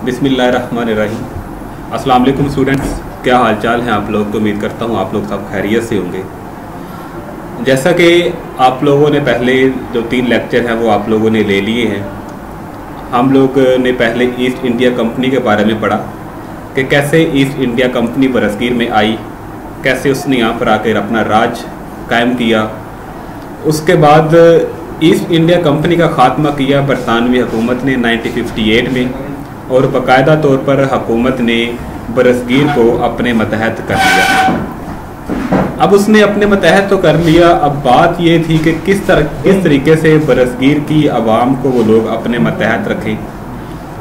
बिस्मिल्लाहिर्रहमानिर्रहीम। अस्सलाम वालेकुम स्टूडेंट्स, क्या हाल चाल है आप लोग। तो उम्मीद करता हूँ आप लोग सब खैरियत से होंगे। जैसा कि आप लोगों ने पहले जो 3 लेक्चर हैं वो आप लोगों ने ले लिए हैं। हम लोग ने पहले ईस्ट इंडिया कंपनी के बारे में पढ़ा कि कैसे ईस्ट इंडिया कंपनी बरसगीर में आई, कैसे उसने यहाँ पर आकर अपना राज कायम किया। उसके बाद ईस्ट इंडिया कंपनी का ख़ात्मा किया बरतानवी हुकूमत ने 1958 में, और बाकायदा तौर पर हुकूमत ने बरसगीर को अपने मतहत कर लिया। अब उसने अपने मतहत तो कर लिया, अब बात ये थी कि किस तरीके से बरसगीर की आवाम को वो लोग अपने मतहत रखें,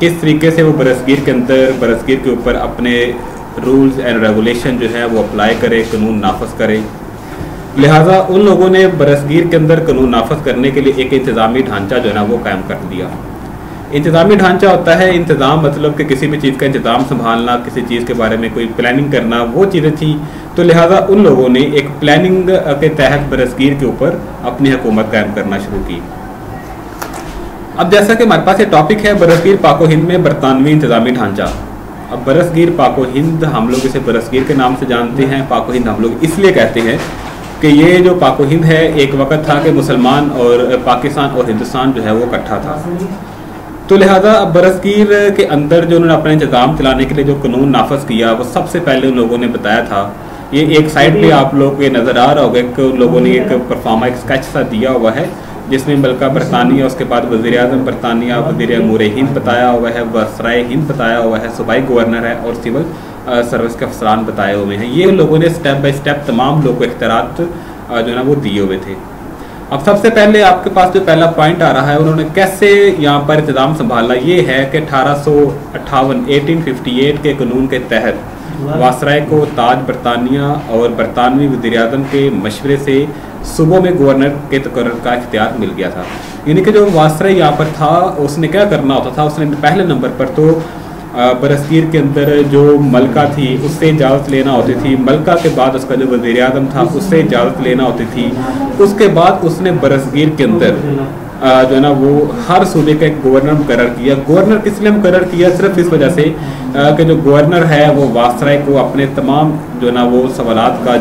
किस तरीके से वो बरसगीर के अंदर बरसगीर के ऊपर अपने रूल्स एंड रेगुलेशन जो है वो अप्लाई करे, कानून नाफज करे। लिहाजा उन लोगों ने बरसगीर के अंदर कानून नाफज करने के लिए एक इंतज़ामी ढांचा जो है ना वो कायम कर दिया। इंतज़ामी ढांचा होता है, इंतज़ाम मतलब कि किसी भी चीज़ का इंतज़ाम संभालना, किसी चीज़ के बारे में कोई प्लानिंग करना, वो चीज़ें थी। तो लिहाजा उन लोगों ने एक प्लानिंग के तहत बरसगीर के ऊपर अपनी हुकूमत कायम करना शुरू की। अब जैसा कि हमारे पास ये टॉपिक है बरसगीर पाको हिंद में बरतानवी इंतज़ामी ढांचा। अब बरसगीर पाको हिंद, हम लोग इसे बरसगीर के नाम से जानते हैं। पाको हिंद हम लोग इसलिए कहते हैं कि ये जो पाको हिंद है, एक वक्त था कि मुसलमान और पाकिस्तान और हिंदुस्तान जो है वो इकट्ठा था। तो लिहाजा अब बरसगीर के अंदर जो उन्होंने अपना इंतज़ाम चलाने के लिए जो कानून नाफज किया वो सबसे पहले उन लोगों ने बताया था। ये एक साइड पे आप लोग को नज़र आ रहा होगा कि उन लोगों ने एक परफॉर्मा एक स्केच सा दिया हुआ है जिसमें मलका बरतानिया, उसके बाद वज़ीर आज़म बरतानिया, वज़ीर अमूर हिंद बताया हुआ है, वायसराय हिंद बताया हुआ है, सूबाई गवर्नर है और सिविल सर्विस के अफसरान बताए हुए हैं। ये लोगों ने स्टेप बाय स्टेप तमाम लोगों को इख्तियारात जो है ना वो दिए हुए थे। अब सबसे पहले आपके पास जो पहला पॉइंट आ रहा है, उन्होंने कैसे यहाँ पर इंतज़ाम संभाला, ये है कि 1858 के कानून के तहत वायसराय को ताज बरतानिया और बरतानवी वज़ीर आज़म के मशवरे से सूबों में गवर्नर के तकर्रुर का इख्तियार मिल गया था। यानी कि जो वायसराय यहाँ पर था उसने क्या करना होता था, उसने पहले नंबर पर तो बरसगीर के अंदर जो मलका थी उससे इजाज़त लेना होती थी। मलका के बाद उसका जो वज़ीर आज़म था उससे इजाज़त लेना होती थी। उसके बाद उसने बरसगीर के अंदर जो है ना वो हर सूबे का एक गवर्नर मुकर्रर किया। गवर्नर किस लिए मुकर्रर किया? सिर्फ इस वजह से कि जो गवर्नर है वो वायसराय को अपने तमाम जो है ना वो सवालात का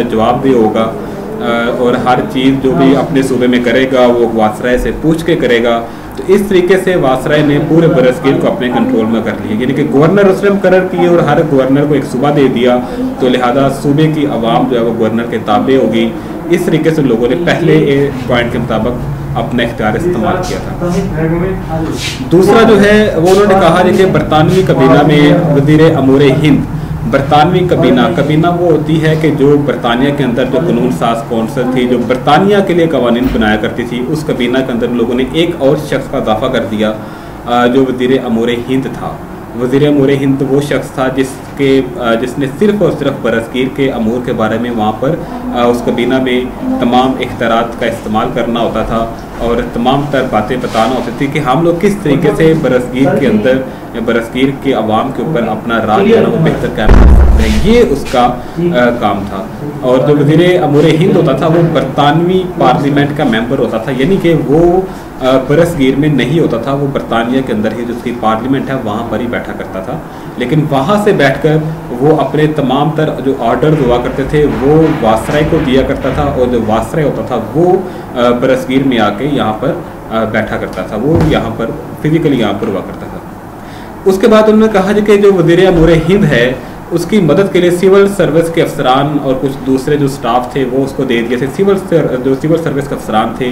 जवाब दे होगा, और हर चीज़ जो भी अपने सूबे में करेगा वो वायसराय से पूछ के करेगा। तो इस तरीके से वायसराय ने पूरे बरसगीर को अपने कंट्रोल में कर लिया। यानी कि गवर्नर उसने मुकर्रर किए और हर गवर्नर को एक सूबा दे दिया, तो लिहाजा सूबे की आवाम जो है वो गवर्नर के ताबे होगी। इस तरीके से लोगों ने पहले पॉइंट के मुताबिक अपना इख्तियार इस्तेमाल किया था। दूसरा जो है वो उन्होंने कहा कि बरतानवी कबीना में वज़ीर अमूर हिंद, बरतानवी कबीना वो होती है कि जो बरतानिया के अंदर जो कानून साज कौंसल थी जो बरतानिया के लिए कवानीन बनाया करती थी, उस कबीना के अंदर लोगों ने एक और शख्स का इजाफा कर दिया जो वज़ीर अमूर हिंद था। वज़ीर अमूर हिंद वो शख्स था जिसने सिर्फ़ और सिर्फ बरसगीर के अमूर के बारे में वहाँ पर उस कबीना में तमाम इख्तियारात का इस्तेमाल करना होता था और तमाम तर बातें बताना होती थी कि हम लोग किस तरीके से बरसगीर के अंदर या बरसगीर के अवाम के ऊपर अपना राज जो है वो बेहतर कायम कर सकते हैं। ये उसका काम था। और जो वज़ीर अमूर हिंद होता था वो बरतानवी पार्लियामेंट का मेंबर होता था, यानी कि वो बरसगीर में नहीं होता था, वो बरतानिया के अंदर ही जो उसकी पार्लियामेंट है वहाँ पर ही बैठा करता था। लेकिन वहाँ से बैठकर वो अपने तमाम तर जो ऑर्डर हुआ करते थे वो वायसराय को दिया करता था, और जो वायसराय होता था वो बरसगीर में आके यहाँ पर बैठा करता था, वो यहाँ पर फिजिकली यहाँ पर हुआ करता था। उसके बाद उन्होंने कहा कि जो वज़ीर अमूर हिंद है उसकी मदद के लिए सिविल सर्विस के अफसरान और कुछ दूसरे जो स्टाफ थे वो उसको दे दिए थे। जो सिविल सर्विस के अफसरान थे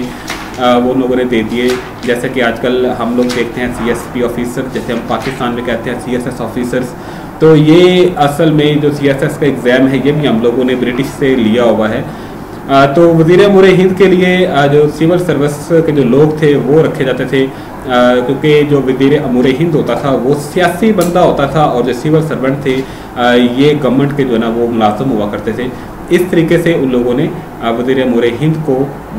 वो लोगों ने दे दिए। जैसे कि आजकल हम लोग देखते हैं CSP ऑफिसर, जैसे हम पाकिस्तान में कहते हैं CSS ऑफिसर्स, तो ये असल में जो CSS का एग्ज़ाम है ये भी हम लोगों ने ब्रिटिश से लिया हुआ है। तो वज़ीर अमूर हिंद के लिए जो सिविल सर्विस के जो लोग थे वो रखे जाते थे, क्योंकि जो वज़ीर अमूर हिंद होता था वो सियासी बंदा होता था और जो सिविल सर्वेंट थे ये गवर्नमेंट के जो है ना वो मुलाज़िम हुआ करते थे। इस तरीके से उन लोगों ने वज़ीर अमूर हिंद को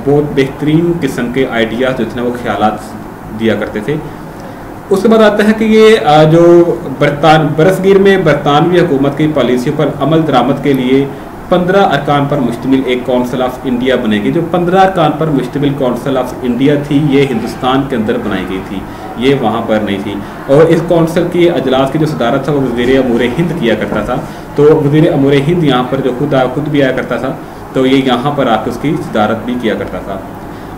बहुत बेहतरीन किस्म के आइडियाज़ जो थे वो ख्यालात दिया करते थे। उसके बाद आता है कि ये जो बरसगीर में बरतानवी हुकूमत की पॉलिसियों पर अमल दरामद के लिए 15 अरकान पर मुश्तमिल एक कौंसिल ऑफ इंडिया बनेगी। जो 15 अरकान पर मुश्तमिल कौंसिल ऑफ इंडिया थी, ये हिंदुस्तान के अंदर बनाई गई थी, ये वहाँ पर नहीं थी। और इस कौंसिल की अजलास की जो सदारत था वो वज़ीर अमूर हिंद किया करता था। तो वज़ीर अमूर हिंद यहाँ पर जो खुद भी आया करता था, तो ये यहाँ पर आकर उसकी सदारत भी किया करता था।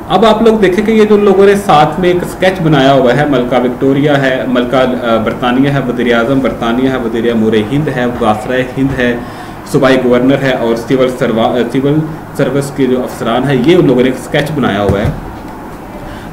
अब आप लोग देखें कि ये जो लोगों ने साथ में एक स्केच बनाया हुआ है, मलका विक्टोरिया है, मलका बरतानिया है, वज़ीर आज़म बरतानिया है, वज़ीर अमूर हिंद है, वासराय हिंद है, सूबाई गवर्नर है और सिविल सर्विस के जो अफसरान है, ये उन लोगों ने एक स्केच बनाया हुआ है।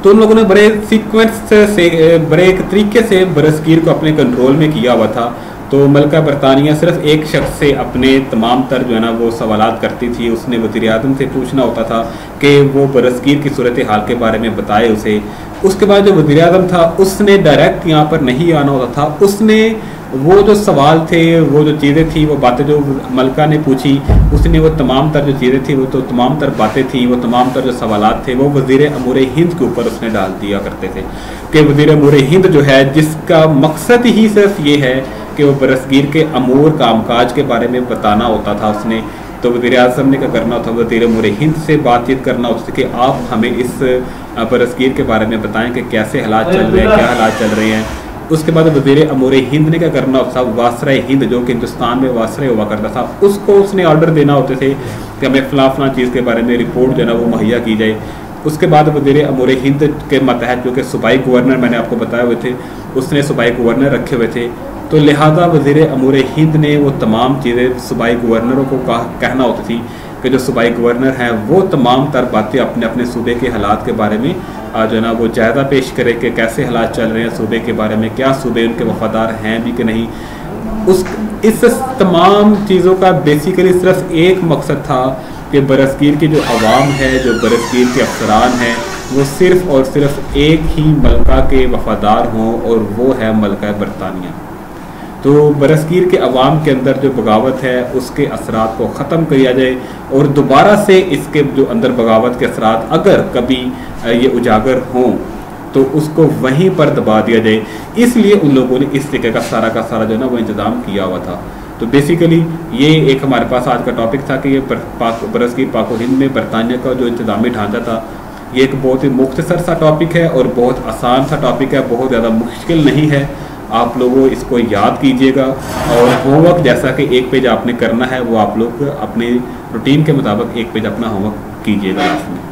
तो उन लोगों ने बड़े सीक्वेंस से, बड़े एक तरीके से बरसगीर को अपने कंट्रोल में किया हुआ था। तो मलका बरतानिया सिर्फ एक शख्स से अपने तमाम तर जो है ना वो सवालात करती थी। उसने वज़ीर आज़म से पूछना होता था कि वो बरसगीर की सूरत हाल के बारे में बताए उसे। उसके बाद जो वज़ीर आज़म था उसने डायरेक्ट यहाँ पर नहीं आना होता था, उसने वो जो सवाल थे, वो जो चीज़ें थी, वो बातें जो मलका ने पूछी, उसने वो तमाम तर जो चीज़ें थी, वो तो तमाम तर बातें थी, वो तमाम तर जो सवालात थे, वो वज़ीर अमूर हिंद के ऊपर उसने डाल दिया करते थे। कि वज़ीर अमूर हिंद जो है, जिसका मकसद ही सिर्फ ये है कि वो बरसगीर के अमूर कामकाज के बारे में बताना होता था उसने। तो वज़ीर आज़म ने क्या करना होता, वज़ीर अमूर हिंद से बातचीत करना होता कि आप हमें इस बरसगीर के बारे में बताएं कि कैसे हालात चल रहे हैं, क्या हालात चल रहे हैं। उसके बाद वज़ीर अमूर हिंद ने क्या करना होता था, वासराय हिंद जो कि हिंदुस्तान में वासराय हुआ करता था, उसको उसने ऑर्डर देना होते थे कि हमें फ़लाँ चीज़ के बारे में रिपोर्ट जो है ना वो मुहैया की जाए। उसके बाद वज़ीर अमूर हिंद के मतहत जो कि सूबाई गवर्नर मैंने आपको बताए हुए थे, उसने सूबाई गवर्नर रखे हुए थे। तो लिहाजा वज़ीर अमूर हिंद ने वो तमाम चीज़ें सूबाई गवर्नरों को कहना होती थी कि जो सूबाई गवर्नर हैं वो तमाम तर बातें अपने अपने सूबे के हालात के बारे में जो है ना वो जायज़ा पेश करे कि कैसे हालात चल रहे हैं सूबे के बारे में, क्या सूबे उनके वफादार हैं भी कि नहीं। इस तमाम चीज़ों का बेसिकली सिर्फ एक मकसद था कि बरसगीर की जो आवाम है, जो बरसगीर के अफसरान हैं, वो सिर्फ़ और सिर्फ एक ही मलका के वफादार हों और वो है मलका बरतानिया। तो बरसगीर के अवाम के अंदर जो बगावत है उसके असरात को ख़त्म किया जाए और दोबारा से इसके जो अंदर बगावत के असरात अगर कभी ये उजागर हों तो उसको वहीं पर दबा दिया जाए। इसलिए उन लोगों ने इस तरीके का सारा जो है ना वो इंतज़ाम किया हुआ था। तो बेसिकली ये एक हमारे पास आज का टॉपिक था कि ये बरसगीर पाको हिंद में बरतानिया का जो इंतज़ामी ढांचा था, ये एक बहुत ही मुख्तसर सा टॉपिक है और बहुत आसान सा टॉपिक है, बहुत ज़्यादा मुश्किल नहीं है। आप लोगों इसको याद कीजिएगा और होमवर्क जैसा कि एक पेज आपने करना है वो आप लोग अपने रूटीन के मुताबिक एक पेज अपना होमवर्क कीजिएगा लास्ट में।